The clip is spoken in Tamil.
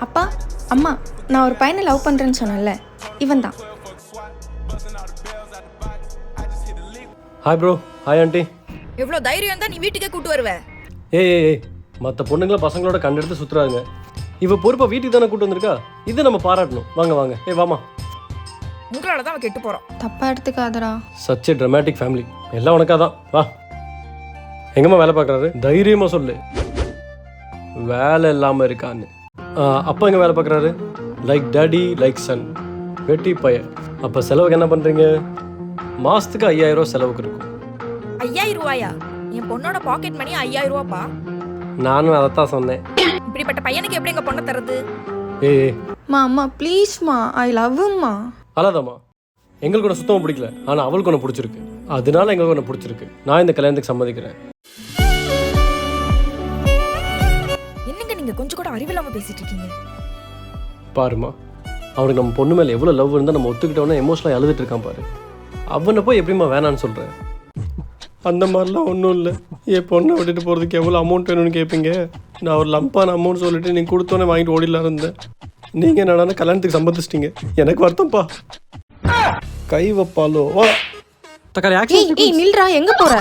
அப்பா அம்மா, நான் ஒரு பையனை லவ் பண்ணுறேன்னு சொன்னேன்ல, இவன் தான். Hi bro. Hi aunty. எவ்வளோ தைரியம் தான் நீ வீட்டுக்கே கூட்டு வருவ? ஏய் மற்ற பொண்ணுங்களை பசங்களோட கண்டெடுத்து சுற்றுறாங்க. இவ பொறுப்பை வீட்டுக்கு தானே கூட்டு வந்திருக்கா. இதை நம்ம பாராட்டணும். வாங்க வாங்க. வாமா. உங்களால தான் அவன் கெட்டு போறான். தப்பாக எடுத்துக்காதடா. Such a dramatic family. எல்லாம் உனக்காக தான். வா. எங்கம்மா வேலை பார்க்குறாரு? தைரியமாக சொல்லு. வேலை இல்லாமல் இருக்கான்னு. அப்பா எங்கே வேலை பார்க்குறாரு? Like daddy like son. வெட்டி பையன். அப்போ செலவுக்கு என்ன பண்ணுறீங்க? மாதத்துக்கு 5000 ரூபா செலவுக்கு இருக்கும். 5000 ரூபாயா? என் பொண்ணோட பாக்கெட் மணி 5000 ரூபாப்பா. நானும் அதைத்தான் சொன்னேன். இப்படிப்பட்ட பையனுக்கு எப்படி எங்க பொண்ணை தரது? ஏய் அம்மா ப்ளீஸ்மா, ஐ லவ் ஹிம்மா. அல்லாதம்மா, எங்களுக்கு ஒன்று சுத்தமாக பிடிக்கல, ஆனால் அவளுக்கு ஒன்று பிடிச்சிருக்கு. அதனால எங்களுக்கு ஒன்று பிடிச்சிருக்கு. நான் இந்த கல்யாணத்துக்கு சம்மதிக்கிறேன். என்னங்க நீங்க கொஞ்சம் கூட அறிவில்லாம பேசிட்டு இருக்கீங்க? பாருமா, அவனுக்கு நம்ம பொண்ணு மேலே எவ்வளோ லவ் இருந்தால் நம்ம ஒத்துக்கிட்டோன்னா எமோஷனலாக அழுதுட்டு இருக்கான் பாரு. அவனை போய் எப்படிம்மா வேணான்னு சொல்கிறேன்? அந்த மாதிரிலாம் ஒன்றும் இல்லை. என் பொண்ணை விட்டுட்டு போகிறதுக்கு எவ்வளோ அமௌண்ட் வேணும்னு கேட்பீங்க. நான் ஒரு லம்பான அமௌண்ட் சொல்லிட்டு நீங்கள் கொடுத்தோன்னே வாங்கிட்டு ஓடிடலாம் இருந்தேன். நீங்கள் என்னடான கல்யாணத்துக்கு சம்மதிச்சிட்டீங்க. எனக்கு வருத்தம்ப்பா. கை வைப்பாலோ வா தக்காளி ஏய் நில்றா, எங்கே போகிற?